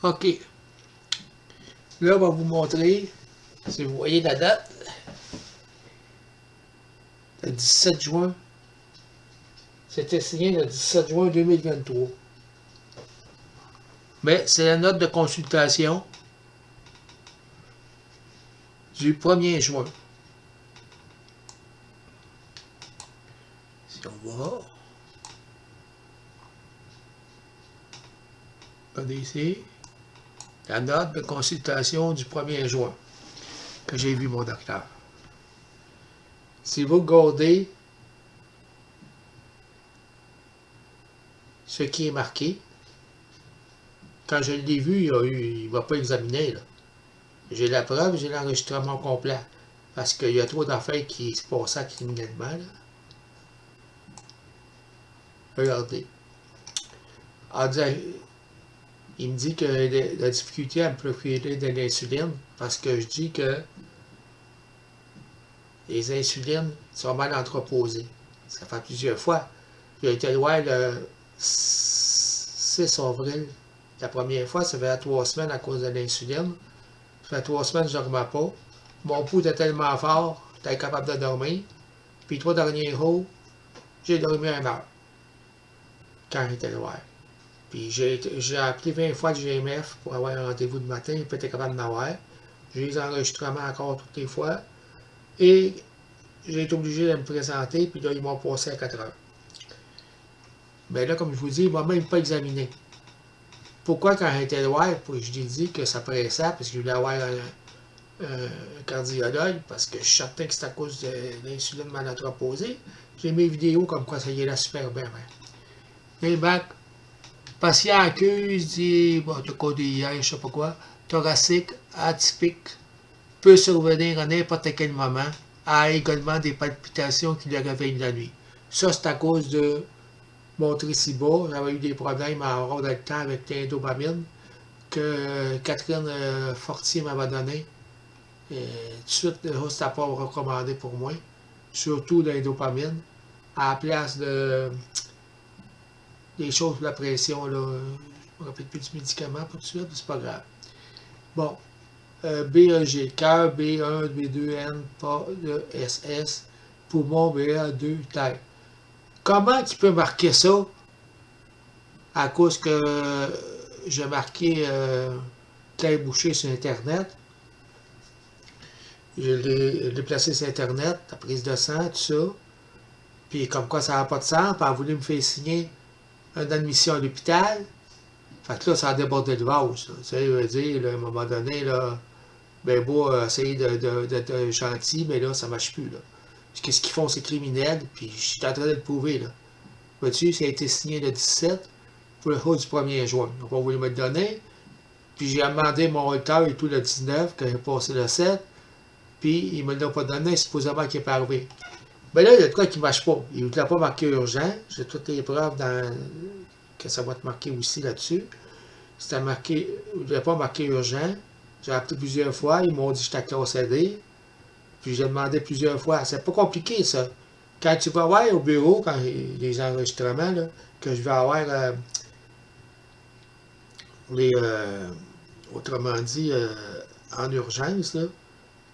OK. Là, on va vous montrer, si vous voyez la date, le 17 juin. C'était signé le 17 juin 2023. Mais c'est la note de consultation du 1er juin. Si on va... Regardez ici. La note de consultation du 1er juin que j'ai vu mon docteur. Si vous regardez ce qui est marqué, quand je l'ai vu, il ne va pas examiner. J'ai la preuve, j'ai l'enregistrement complet. Parce qu'il y a trop d'affaires qui se passaient criminellement. Là. Regardez. Il me dit que la difficulté à me procurer de l'insuline, parce que je dis que les insulines sont mal entreposées. Ça fait plusieurs fois. J'ai été loin le 6 avril. La première fois, ça fait 3 semaines à cause de l'insuline. Ça fait 3 semaines que je ne dormais pas. Mon pouls était tellement fort, j'étais incapable de dormir. Puis 3 derniers jours, j'ai dormi 1 heure. Quand j'étais loin. Puis j'ai appelé 20 fois le GMF pour avoir un rendez-vous de matin, il peut être capable d'en avoir. J'ai les enregistrements encore toutes les fois. Et j'ai été obligé de me présenter, puis là, ils m'ont passé à 4 heures. Mais là, comme je vous dis, il ne m'a même pas examiné. Pourquoi quand j'étais loin, je lui ai dit que ça pressait, parce que je voulais avoir un cardiologue, parce que je suis certain que c'est à cause de l'insuline mal entreposée. J'ai mes vidéos comme quoi ça y est là super bien. Mais bac, patient accuse, dit, bon, tu as des hier, je sais pas quoi, thoracique, atypique, peut survenir à n'importe quel moment, a également des palpitations qui le réveillent la nuit. Ça, c'est à cause de mon tricyba. J'avais eu des problèmes à avoir dans le temps avec l'indopamine que Catherine Fortier m'avait donné. Tout de suite, c'était pas recommandé pour moi. Surtout l'indopamine. À la place de des choses pour la pression, là, je me rappelle plus du médicament pour tout de suite, c'est pas grave. Bon, BEG, cœur, B1, B2, N, pas de SS, poumon, BA2, tête. Comment tu peux marquer ça à cause que j'ai marqué Claire Boucher sur Internet? Je l'ai placé sur Internet, la prise de sang, tout ça. Puis comme quoi ça n'a pas de sens, puis elle a voulu me faire signer une admission à l'hôpital. Fait que là, ça a débordé le vase. Tu sais, je veux dire, là, à un moment donné, là, ben beau essayer d'être gentil, mais là, ça marche plus. Là. Qu'est-ce qu'ils font, ces criminels, puis je suis en train de le prouver. Là. Vois-tu, ça a été signé le 17 pour le jour du 1er juin. Donc, on voulait me le donner. Puis j'ai demandé mon retard et tout le 19, quand j'ai passé le 7. Puis il me l'a pas donné, supposément qu'il n'est pas arrivé. Ben là, il y a de quoi qui ne marche pas. Il ne l'a pas marqué urgent. J'ai toutes les preuves que ça va être marqué aussi là-dessus. C'était marqué, il ne l'a pas marqué urgent. J'ai appelé plusieurs fois, ils m'ont dit que j'étais classe D. Puis j'ai demandé plusieurs fois. C'est pas compliqué, ça. Quand tu vas voir au bureau, quand les enregistrements, là, que je vais avoir autrement dit, en urgence, là,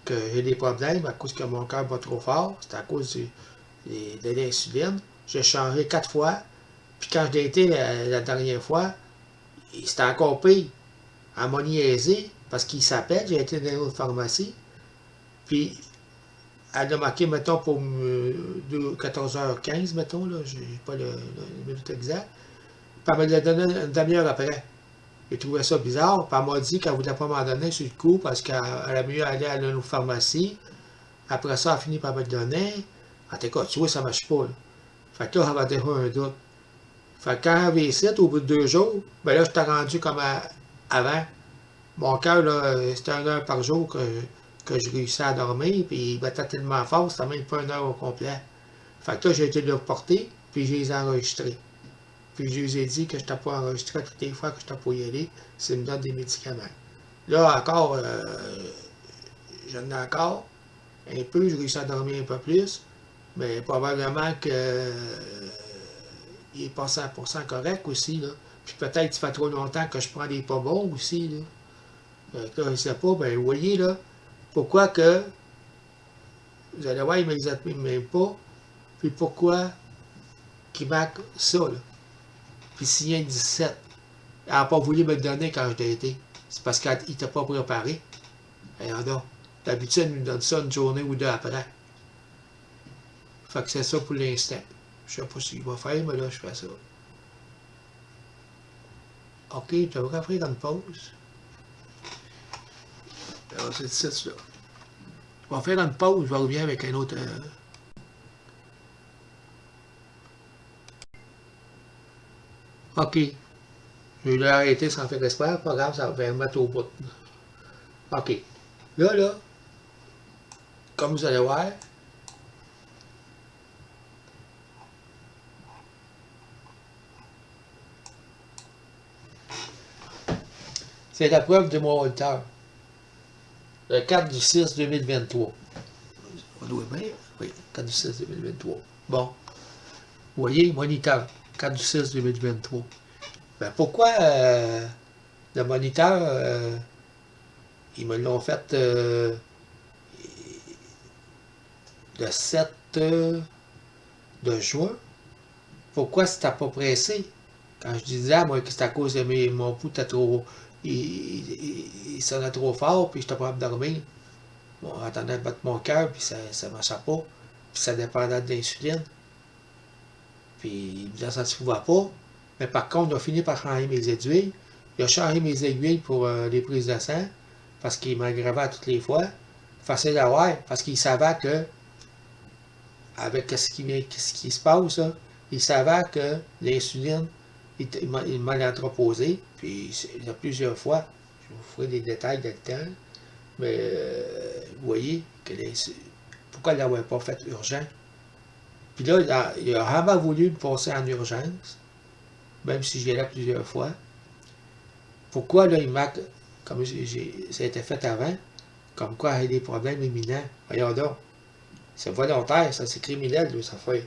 que j'ai des problèmes à cause que mon cœur bat trop fort, c'est à cause de l'insuline. J'ai changé 4 fois. Puis quand je l'ai été la dernière fois, c'était encore pire. Elle m'a niaisé parce qu'il s'appelle, j'ai été dans une autre pharmacie. Puis elle a marqué, mettons, pour 14h15, mettons, là, j'ai pas le minute exact. Puis elle me l'a donné une demi-heure après. J'ai trouvé ça bizarre. Puis elle m'a dit qu'elle ne voulait pas m'en donner sur le coup parce qu'elle a mieux aller à une autre pharmacie. Après ça, elle a fini par me le donner. En tout cas, tu vois, ça ne marche pas. Là. Fait que là, elle avait déjà un doute. Fait que quand elle avait ici, au bout de 2 jours, ben là, j'étais rendu comme avant. Mon cœur, là, c'était 1 heure par jour que je réussissais à dormir, puis il battait tellement fort, c'était même pas 1 heure au complet. Fait que là, j'ai été le reporter, puis je les ai enregistrés. Puis je les ai dit que je n'étais pas enregistré toutes les fois que je n'étais pas y aller, c'est me donne des médicaments. Là, encore, j'en ai encore un peu, je réussis à dormir un peu plus, mais probablement que il est pas 100% correct aussi, là. Puis peut-être ça fait trop longtemps que je prends des pas bons aussi, là. Là, je sais pas, ben vous voyez là, pourquoi que vous allez voir, il ne m'exacte même pas, puis pourquoi qu'il marque ça, là. Puis s'il y a 17, elle n'a pas voulu me le donner quand je l'ai été. C'est parce qu'il ne t'a pas préparé. Alors donc, d'habitude, il nous donne ça une journée ou deux après. Fait que c'est ça pour l'instant. Je sais pas ce qu'il va faire, mais là, je fais ça. OK, je devrais faire une pause. Alors, c'est ça, là. Je vais faire une pause, je vais revenir avec un autre... OK. Je l'ai arrêté sans faire exprès, pas grave, ça va me mettre au bout. OK. Là, comme vous allez voir, c'est la preuve de mon auditeur. Le 4 du 6 2023. On doit bien? Oui, 4 du 6 2023. Bon. Vous voyez, moniteur, 4 du 6 2023. Ben pourquoi le moniteur, ils me l'ont fait le 7 de juin? Pourquoi c'était pas pressé? Quand je disais, moi, que c'était à cause de mon pouls était trop... Il sonnait trop fort, puis j'étais pas capable de dormir. Bon, j'entendais battre mon cœur, puis ça ne marchait pas. Puis ça dépendait de l'insuline. Puis il me disait, ça ne se pouvait pas. Mais par contre, il a fini par changer mes aiguilles. Il a changé mes aiguilles pour les prises de sang, parce qu'il m'aggravait à toutes les fois. Facile à voir, parce qu'il savait que, avec ce qui se passe, là, il savait que l'insuline, il m'a entreposé, puis il y a plusieurs fois, je vous ferai des détails dans le temps, mais vous voyez que pourquoi il l'avait pas fait urgent? Puis là, il a vraiment voulu me passer en urgence, même si j'y allais plusieurs fois. Pourquoi là, il marque, comme ça a été fait avant, comme quoi il y a des problèmes imminents? Voyons donc. C'est volontaire, ça, c'est criminel, là, ça fait.